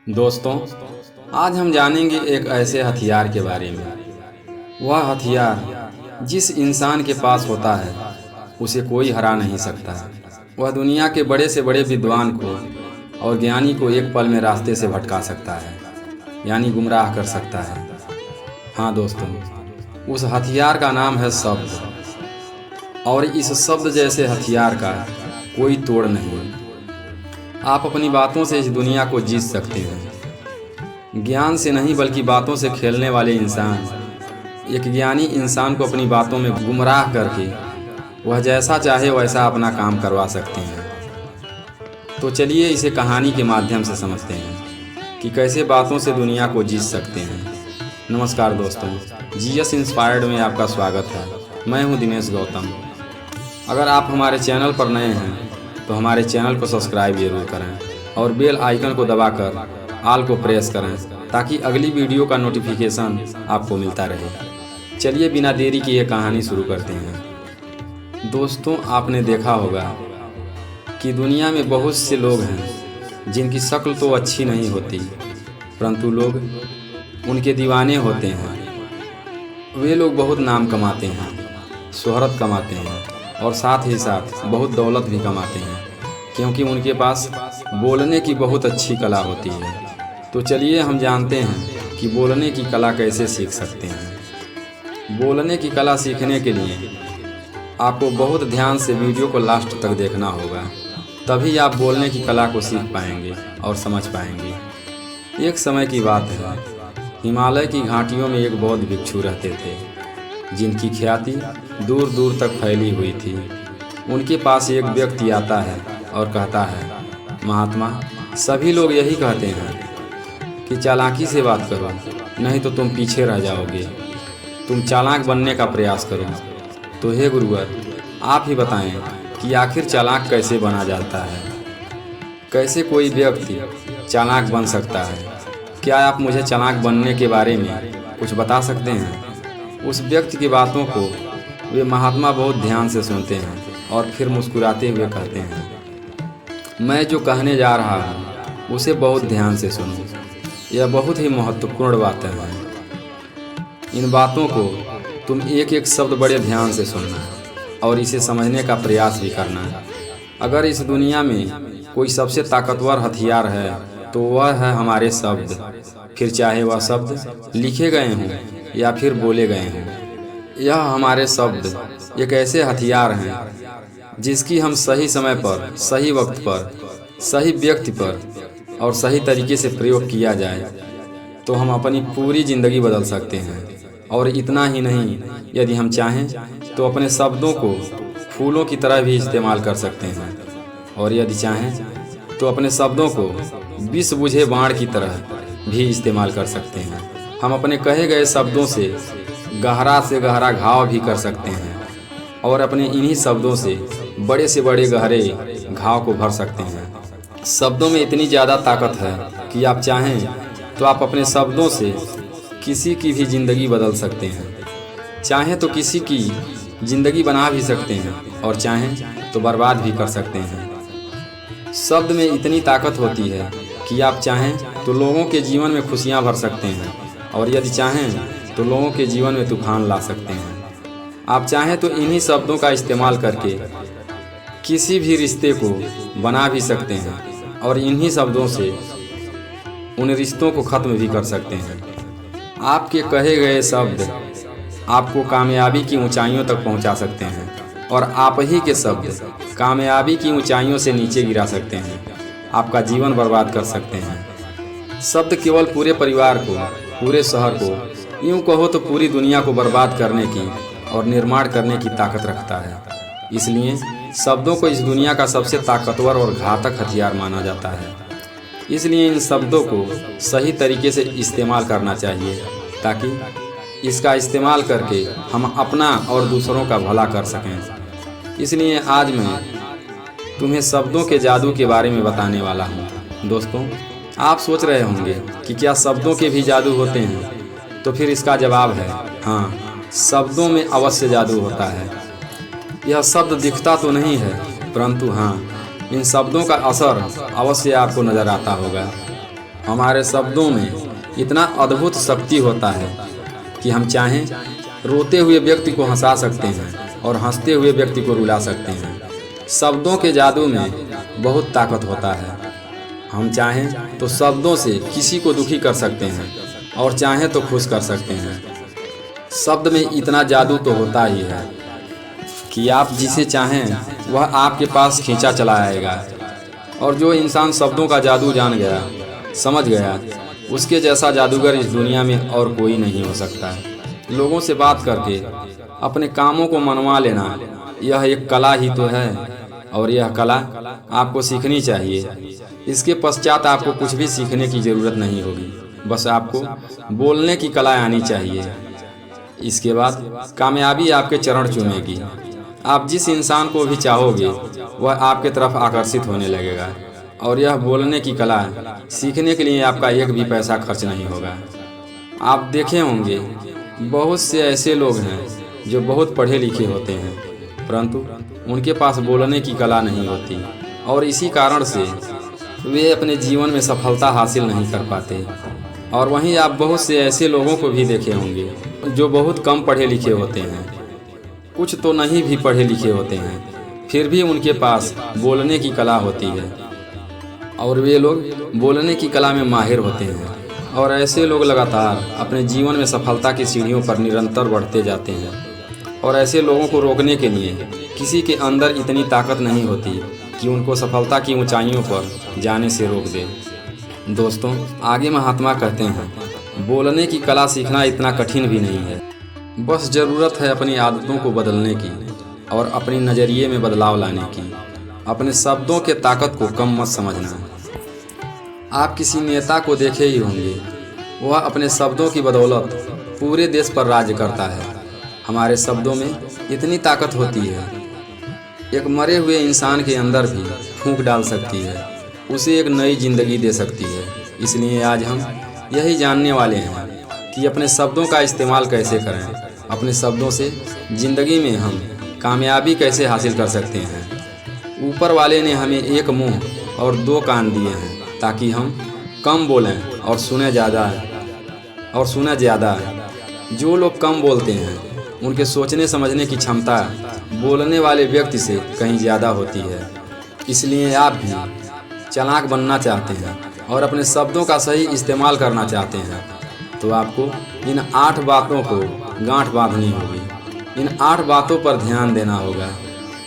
दोस्तों, आज हम जानेंगे एक ऐसे हथियार के बारे में। वह हथियार जिस इंसान के पास होता है उसे कोई हरा नहीं सकता। वह दुनिया के बड़े से बड़े विद्वान को और ज्ञानी को एक पल में रास्ते से भटका सकता है, यानी गुमराह कर सकता है। हाँ दोस्तों, उस हथियार का नाम है शब्द। और इस शब्द जैसे हथियार का कोई तोड़ नहीं। आप अपनी बातों से इस दुनिया को जीत सकते हैं। ज्ञान से नहीं बल्कि बातों से खेलने वाले इंसान एक ज्ञानी इंसान को अपनी बातों में गुमराह करके वह जैसा चाहे वैसा अपना काम करवा सकते हैं। तो चलिए इसे कहानी के माध्यम से समझते हैं कि कैसे बातों से दुनिया को जीत सकते हैं। नमस्कार दोस्तों, जीएस इंस्पायर्ड में आपका स्वागत है। मैं हूं दिनेश गौतम। अगर आप हमारे चैनल पर नए हैं तो हमारे चैनल को सब्सक्राइब जरूर करें और बेल आइकन को दबाकर ऑल को प्रेस करें ताकि अगली वीडियो का नोटिफिकेशन आपको मिलता रहे। चलिए बिना देरी किए कहानी शुरू करते हैं। दोस्तों, आपने देखा होगा कि दुनिया में बहुत से लोग हैं जिनकी शक्ल तो अच्छी नहीं होती, परंतु लोग उनके दीवाने होते हैं। वे लोग बहुत नाम कमाते हैं, शोहरत कमाते हैं और साथ ही साथ बहुत दौलत भी कमाते हैं, क्योंकि उनके पास बोलने की बहुत अच्छी कला होती है। तो चलिए हम जानते हैं कि बोलने की कला कैसे सीख सकते हैं। बोलने की कला सीखने के लिए आपको बहुत ध्यान से वीडियो को लास्ट तक देखना होगा, तभी आप बोलने की कला को सीख पाएंगे और समझ पाएंगे। एक समय की बात है, हिमालय की घाटियों में एक बौद्ध भिक्षु रहते थे जिनकी ख्याति दूर दूर तक फैली हुई थी। उनके पास एक व्यक्ति आता है और कहता है, महात्मा, सभी लोग यही कहते हैं कि चालाकी से बात करो, नहीं तो तुम पीछे रह जाओगे। तुम चालाक बनने का प्रयास करो। तो हे गुरुवर, आप ही बताएं कि आखिर चालाक कैसे बना जाता है। कैसे कोई व्यक्ति चालाक बन सकता है। क्या आप मुझे चालाक बनने के बारे में कुछ बता सकते हैं। उस व्यक्ति की बातों को वे महात्मा बहुत ध्यान से सुनते हैं और फिर मुस्कुराते हुए कहते हैं, मैं जो कहने जा रहा हूँ उसे बहुत ध्यान से सुनो। यह बहुत ही महत्वपूर्ण बातें हैं। इन बातों को तुम एक एक शब्द बड़े ध्यान से सुनना और इसे समझने का प्रयास भी करना। अगर इस दुनिया में कोई सबसे ताकतवर हथियार है तो वह है हमारे शब्द, फिर चाहे वह शब्द लिखे गए हों या फिर बोले गए हों। यह हमारे शब्द एक ऐसे हथियार हैं जिसकी हम सही समय पर, सही वक्त पर, सही व्यक्ति पर और सही तरीके से प्रयोग किया जाए तो हम अपनी पूरी ज़िंदगी बदल सकते हैं। और इतना ही नहीं, यदि हम चाहें तो अपने शब्दों को फूलों की तरह भी इस्तेमाल कर सकते हैं, और यदि चाहें तो अपने शब्दों को विष बुझे बाण की तरह भी इस्तेमाल कर सकते हैं। हम अपने कहे गए शब्दों से गहरा घाव भी कर सकते हैं और अपने इन्हीं शब्दों से बड़े गहरे घाव को भर सकते हैं। शब्दों में इतनी ज़्यादा ताकत है कि आप चाहें तो आप अपने शब्दों से किसी की भी ज़िंदगी बदल सकते हैं। चाहें तो किसी की ज़िंदगी बना भी सकते हैं और चाहें तो बर्बाद भी कर सकते हैं। शब्द में इतनी ताकत होती है कि आप चाहें तो लोगों के जीवन में खुशियाँ भर सकते हैं और यदि चाहें तो लोगों के जीवन में तूफान ला सकते हैं। आप चाहें तो इन्हीं शब्दों का इस्तेमाल करके किसी भी रिश्ते को बना भी सकते हैं और इन्हीं शब्दों से उन रिश्तों को ख़त्म भी कर सकते हैं। आपके कहे गए शब्द आपको कामयाबी की ऊंचाइयों तक पहुंचा सकते हैं और आप ही के शब्द कामयाबी की ऊंचाइयों से नीचे गिरा सकते हैं, आपका जीवन बर्बाद कर सकते हैं। शब्द केवल पूरे परिवार को, पूरे शहर को, यूँ कहो तो पूरी दुनिया को बर्बाद करने की और निर्माण करने की ताकत रखता है। इसलिए शब्दों को इस दुनिया का सबसे ताकतवर और घातक हथियार माना जाता है। इसलिए इन शब्दों को सही तरीके से इस्तेमाल करना चाहिए ताकि इसका इस्तेमाल करके हम अपना और दूसरों का भला कर सकें। इसलिए आज मैं तुम्हें शब्दों के जादू के बारे में बताने वाला हूँ। दोस्तों, आप सोच रहे होंगे कि क्या शब्दों के भी जादू होते हैं, तो फिर इसका जवाब है हाँ, शब्दों में अवश्य जादू होता है। यह शब्द दिखता तो नहीं है, परंतु हाँ, इन शब्दों का असर अवश्य आपको नज़र आता होगा। हमारे शब्दों में इतना अद्भुत शक्ति होता है कि हम चाहें रोते हुए व्यक्ति को हंसा सकते हैं और हंसते हुए व्यक्ति को रुला सकते हैं। शब्दों के जादू में बहुत ताकत होता है। हम चाहें तो शब्दों से किसी को दुखी कर सकते हैं और चाहें तो खुश कर सकते हैं। शब्द में इतना जादू तो होता ही है कि आप जिसे चाहें वह आपके पास खींचा चला आएगा। और जो इंसान शब्दों का जादू जान गया, समझ गया, उसके जैसा जादूगर इस दुनिया में और कोई नहीं हो सकता है। लोगों से बात करके अपने कामों को मनवा लेना यह एक कला ही तो है, और यह कला आपको सीखनी चाहिए। इसके पश्चात आपको कुछ भी सीखने की ज़रूरत नहीं होगी, बस आपको बोलने की कला आनी चाहिए। इसके बाद कामयाबी आपके चरण चूमेगी। आप जिस इंसान को भी चाहोगे वह आपके तरफ आकर्षित होने लगेगा। और यह बोलने की कला सीखने के लिए आपका एक भी पैसा खर्च नहीं होगा। आप देखे होंगे बहुत से ऐसे लोग हैं जो बहुत पढ़े लिखे होते हैं, परंतु उनके पास बोलने की कला नहीं होती, और इसी कारण से वे अपने जीवन में सफलता हासिल नहीं कर पाते। और वहीं आप बहुत से ऐसे लोगों को भी देखे होंगे जो बहुत कम पढ़े लिखे होते हैं, कुछ तो नहीं भी पढ़े लिखे होते हैं, फिर भी उनके पास बोलने की कला होती है और वे लोग बोलने की कला में माहिर होते हैं। और ऐसे लोग लगातार अपने जीवन में सफलता की सीढ़ियों पर निरंतर बढ़ते जाते हैं। और ऐसे लोगों को रोकने के लिए किसी के अंदर इतनी ताकत नहीं होती कि उनको सफलता की ऊंचाइयों पर जाने से रोक दे। दोस्तों, आगे महात्मा कहते हैं, बोलने की कला सीखना इतना कठिन भी नहीं है, बस ज़रूरत है अपनी आदतों को बदलने की और अपनी नज़रिए में बदलाव लाने की। अपने शब्दों के ताकत को कम मत समझना। आप किसी नेता को देखे ही होंगे, वह अपने शब्दों की बदौलत पूरे देश पर राज्य करता है। हमारे शब्दों में इतनी ताकत होती है, एक मरे हुए इंसान के अंदर भी फूंक डाल सकती है, उसे एक नई जिंदगी दे सकती है। इसलिए आज हम यही जानने वाले हैं कि अपने शब्दों का इस्तेमाल कैसे करें, अपने शब्दों से ज़िंदगी में हम कामयाबी कैसे हासिल कर सकते हैं। ऊपर वाले ने हमें एक मुंह और दो कान दिए हैं ताकि हम कम बोलें और सुने ज़्यादा। जो लोग कम बोलते हैं उनके सोचने समझने की क्षमता बोलने वाले व्यक्ति से कहीं ज़्यादा होती है। इसलिए आप भी चालाक बनना चाहते हैं और अपने शब्दों का सही इस्तेमाल करना चाहते हैं तो आपको इन 8 बातों को गांठ बांधनी होगी। इन 8 बातों पर ध्यान देना होगा।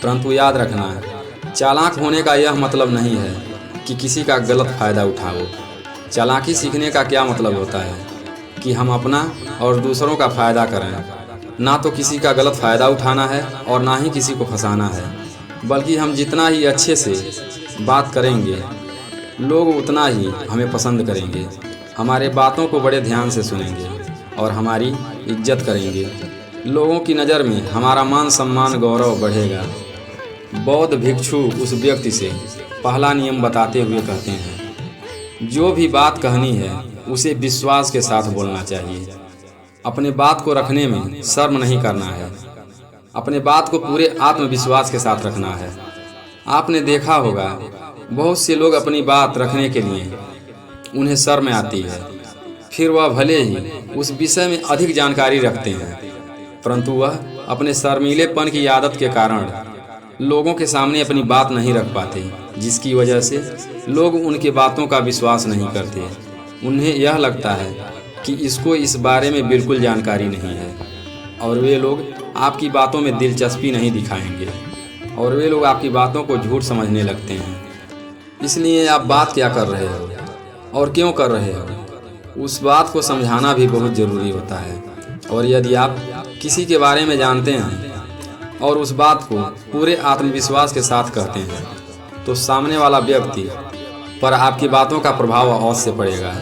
परंतु याद रखना, चालाक होने का यह मतलब नहीं है कि किसी का गलत फ़ायदा उठाओ। चालाकी सीखने का क्या मतलब होता है कि हम अपना और दूसरों का फ़ायदा करें। ना तो किसी का गलत फ़ायदा उठाना है और ना ही किसी को फंसाना है, बल्कि हम जितना ही अच्छे से बात करेंगे लोग उतना ही हमें पसंद करेंगे, हमारे बातों को बड़े ध्यान से सुनेंगे और हमारी इज्जत करेंगे। लोगों की नज़र में हमारा मान सम्मान गौरव बढ़ेगा। बौद्ध भिक्षु उस व्यक्ति से पहला नियम बताते हुए कहते हैं, जो भी बात कहनी है उसे विश्वास के साथ बोलना चाहिए। अपने बात को रखने में शर्म नहीं करना है, अपने बात को पूरे आत्मविश्वास के साथ रखना है। आपने देखा होगा बहुत से लोग अपनी बात रखने के लिए उन्हें शर्म आती है, फिर वह भले ही उस विषय में अधिक जानकारी रखते हैं, परंतु वह अपने शर्मीलेपन की आदत के कारण लोगों के सामने अपनी बात नहीं रख पाते, जिसकी वजह से लोग उनके बातों का विश्वास नहीं करते। उन्हें यह लगता है कि इसको इस बारे में बिल्कुल जानकारी नहीं है, और वे लोग आपकी बातों में दिलचस्पी नहीं दिखाएंगे, और वे लोग आपकी बातों को झूठ समझने लगते हैं। इसलिए आप बात क्या कर रहे हो और क्यों कर रहे हो, उस बात को समझाना भी बहुत ज़रूरी होता है। और यदि आप किसी के बारे में जानते हैं और उस बात को पूरे आत्मविश्वास के साथ कहते हैं तो सामने वाला व्यक्ति पर आपकी बातों का प्रभाव अवश्य पड़ेगा,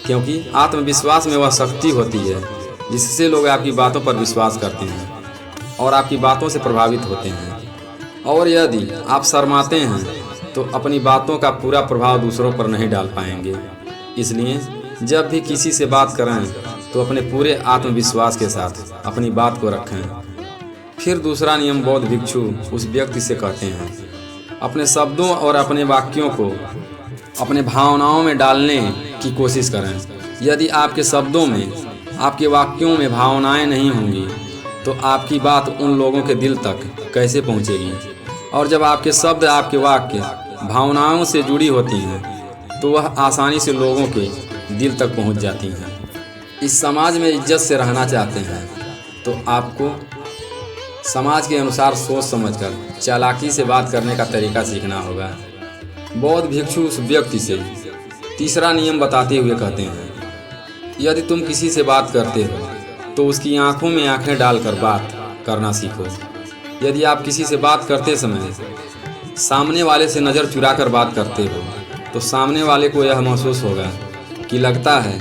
क्योंकि आत्मविश्वास में वह शक्ति होती है जिससे लोग आपकी बातों पर विश्वास करते हैं और आपकी बातों से प्रभावित होते हैं। और यदि आप शर्माते हैं तो अपनी बातों का पूरा प्रभाव दूसरों पर नहीं डाल पाएंगे। इसलिए जब भी किसी से बात करें तो अपने पूरे आत्मविश्वास के साथ अपनी बात को रखें। फिर दूसरा नियम बौद्ध भिक्षु उस व्यक्ति से कहते हैं, अपने शब्दों और अपने वाक्यों को अपने भावनाओं में डालने की कोशिश करें। यदि आपके शब्दों में, आपके वाक्यों में भावनाएं नहीं होंगी तो आपकी बात उन लोगों के दिल तक कैसे पहुंचेगी। और जब आपके शब्द, आपके वाक्य भावनाओं से जुड़ी होती हैं तो वह आसानी से लोगों के दिल तक पहुंच जाती हैं। इस समाज में इज्जत से रहना चाहते हैं तो आपको समाज के अनुसार सोच समझकर चालाकी से बात करने का तरीका सीखना होगा। बौद्ध भिक्षु उस व्यक्ति से तीसरा नियम बताते हुए कहते हैं, यदि तुम किसी से बात करते हो तो उसकी आंखों में आंखें डालकर बात करना सीखो। यदि आप किसी से बात करते समय सामने वाले से नज़र चुराकर बात करते हो तो सामने वाले को यह महसूस होगा कि लगता है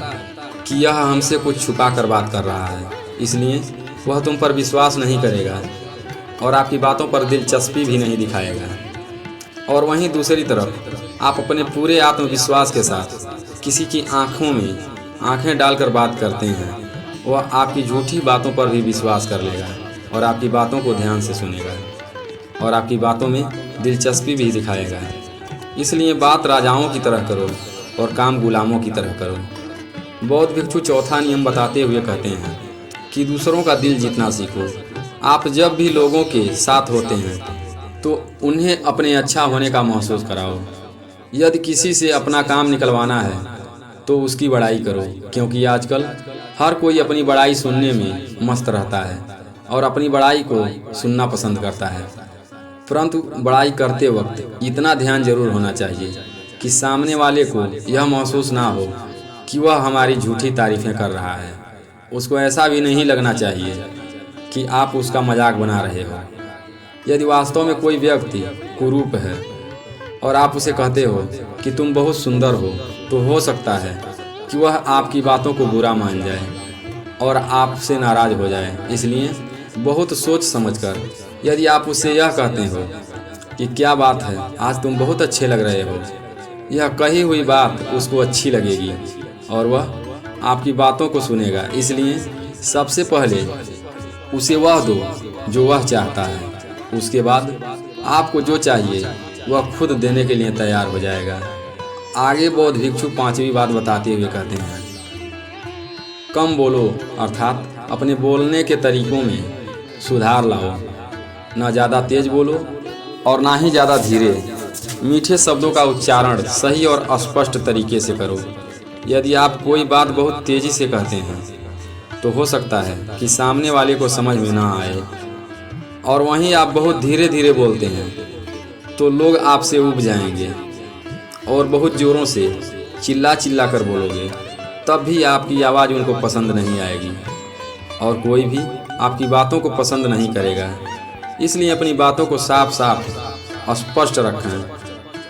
कि यह हमसे कुछ छुपा कर बात कर रहा है, इसलिए वह तुम पर विश्वास नहीं करेगा और आपकी बातों पर दिलचस्पी भी नहीं दिखाएगा। और वहीं दूसरी तरफ आप अपने पूरे आत्मविश्वास के साथ किसी की आंखों में आंखें डालकर बात करते हैं, वह आपकी झूठी बातों पर भी विश्वास कर लेगा और आपकी बातों को ध्यान से सुनेगा और आपकी बातों में दिलचस्पी भी दिखाएगा। इसलिए बात राजाओं की तरह करो और काम गुलामों की तरह करो। बौद्ध भिक्षु चौथा नियम बताते हुए कहते हैं कि दूसरों का दिल जीतना सीखो। आप जब भी लोगों के साथ होते हैं तो उन्हें अपने अच्छा होने का महसूस कराओ। यदि किसी से अपना काम निकलवाना है तो उसकी बड़ाई करो, क्योंकि आजकल हर कोई अपनी बड़ाई सुनने में मस्त रहता है और अपनी बड़ाई को सुनना पसंद करता है। परंतु बड़ाई करते वक्त इतना ध्यान जरूर होना चाहिए कि सामने वाले को यह महसूस ना हो कि वह हमारी झूठी तारीफ़ें कर रहा है। उसको ऐसा भी नहीं लगना चाहिए कि आप उसका मजाक बना रहे हो। यदि वास्तव में कोई व्यक्ति कुरूप है और आप उसे कहते हो कि तुम बहुत सुंदर हो, तो हो सकता है कि वह आपकी बातों को बुरा मान जाए और आपसे नाराज़ हो जाए। इसलिए बहुत सोच समझकर यदि आप उससे यह कहते हो कि क्या बात है, आज तुम बहुत अच्छे लग रहे हो, यह कही हुई बात उसको अच्छी लगेगी और वह आपकी बातों को सुनेगा। इसलिए सबसे पहले उसे वह दो जो वह चाहता है, उसके बाद आपको जो चाहिए वह खुद देने के लिए तैयार हो जाएगा। आगे बौद्ध भिक्षु पांचवी बात बताते हुए कहते हैं, कम बोलो, अर्थात अपने बोलने के तरीकों में सुधार लाओ। ना ज़्यादा तेज बोलो और ना ही ज़्यादा धीरे। मीठे शब्दों का उच्चारण सही और स्पष्ट तरीके से करो। यदि आप कोई बात बहुत तेज़ी से कहते हैं तो हो सकता है कि सामने वाले को समझ में ना आए, और वहीं आप बहुत धीरे धीरे बोलते हैं तो लोग आपसे ऊब जाएंगे और बहुत ज़ोरों से चिल्ला चिल्ला कर बोलोगे, तब भी आपकी आवाज़ उनको पसंद नहीं आएगी और कोई भी आपकी बातों को पसंद नहीं करेगा। इसलिए अपनी बातों को साफ साफ स्पष्ट रखें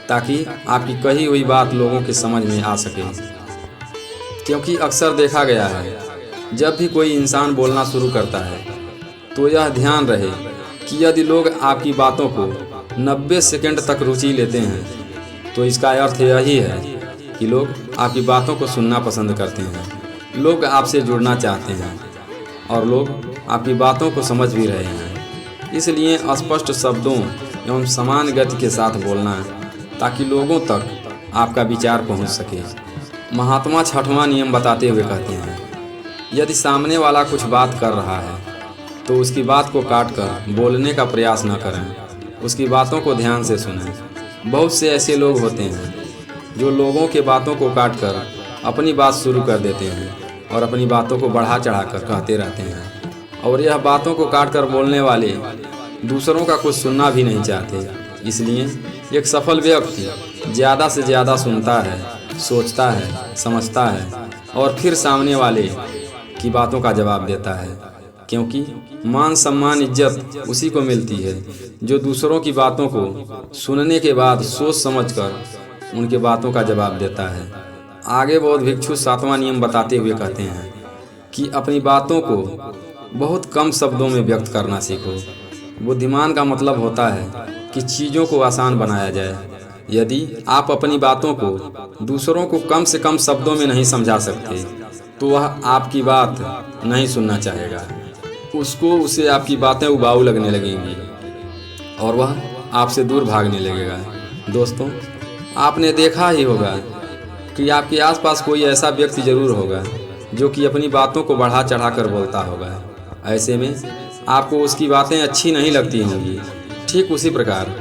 ताकि आपकी कही हुई बात लोगों के समझ में आ सके। क्योंकि अक्सर देखा गया है, जब भी कोई इंसान बोलना शुरू करता है तो यह ध्यान रहे कि यदि लोग आपकी बातों को 90 सेकंड तक रुचि लेते हैं तो इसका अर्थ यही है कि लोग आपकी बातों को सुनना पसंद करते हैं, लोग आपसे जुड़ना चाहते हैं और लोग आपकी बातों को समझ भी रहे हैं। इसलिए स्पष्ट शब्दों एवं समान गति के साथ बोलना ताकि लोगों तक आपका विचार पहुंच सके। महात्मा छठवां नियम बताते हुए कहते हैं, यदि सामने वाला कुछ बात कर रहा है तो उसकी बात को काट कर बोलने का प्रयास न करें, उसकी बातों को ध्यान से सुनें। बहुत से ऐसे लोग होते हैं जो लोगों के बातों को काट कर अपनी बात शुरू कर देते हैं और अपनी बातों को बढ़ा चढ़ा कर कहते रहते हैं, और यह बातों को काट कर बोलने वाले दूसरों का कुछ सुनना भी नहीं चाहते। इसलिए एक सफल व्यक्ति ज़्यादा से ज़्यादा सुनता है, सोचता है, समझता है और फिर सामने वाले की बातों का जवाब देता है, क्योंकि मान सम्मान इज्जत उसी को मिलती है जो दूसरों की बातों को सुनने के बाद सोच समझकर उनके बातों का जवाब देता है। आगे बौद्ध भिक्षु सातवां नियम बताते हुए कहते हैं कि अपनी बातों को बहुत कम शब्दों में व्यक्त करना सीखो। बुद्धिमान का मतलब होता है कि चीज़ों को आसान बनाया जाए। यदि आप अपनी बातों को दूसरों को कम से कम शब्दों में नहीं समझा सकते तो वह आपकी बात नहीं सुनना चाहेगा, उसे आपकी बातें उबाऊ लगने लगेंगी और वह आपसे दूर भागने लगेगा। दोस्तों, आपने देखा ही होगा कि आपके आसपास कोई ऐसा व्यक्ति जरूर होगा जो कि अपनी बातों को बढ़ा चढ़ा कर बोलता होगा। ऐसे में आपको उसकी बातें अच्छी नहीं लगती होंगी। ठीक उसी प्रकार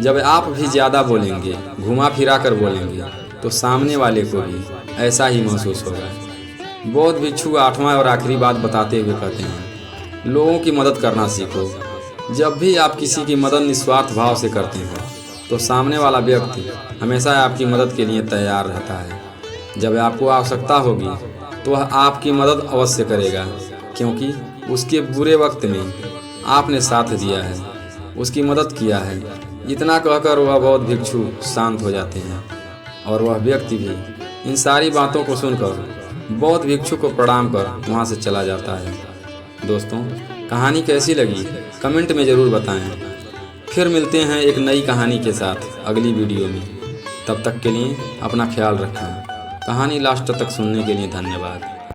जब आप भी ज़्यादा बोलेंगे, घुमा फिरा कर बोलेंगे, तो सामने वाले को भी ऐसा ही महसूस होगा। बौद्ध भिक्षु 8वां और आखिरी बात बताते हुए कहते हैं, लोगों की मदद करना सीखो। जब भी आप किसी की मदद निस्वार्थ भाव से करते हैं तो सामने वाला व्यक्ति हमेशा आपकी मदद के लिए तैयार रहता है। जब आपको आवश्यकता होगी तो वह आपकी मदद अवश्य करेगा, क्योंकि उसके बुरे वक्त में आपने साथ दिया है, उसकी मदद किया है। इतना कहकर वह बौद्ध भिक्षु शांत हो जाते हैं और वह व्यक्ति भी इन सारी बातों को सुनकर बौद्ध भिक्षु को प्रणाम कर वहाँ से चला जाता है। दोस्तों, कहानी कैसी लगी कमेंट में ज़रूर बताएं। फिर मिलते हैं एक नई कहानी के साथ अगली वीडियो में। तब तक के लिए अपना ख्याल रखें। कहानी लास्ट तक सुनने के लिए धन्यवाद।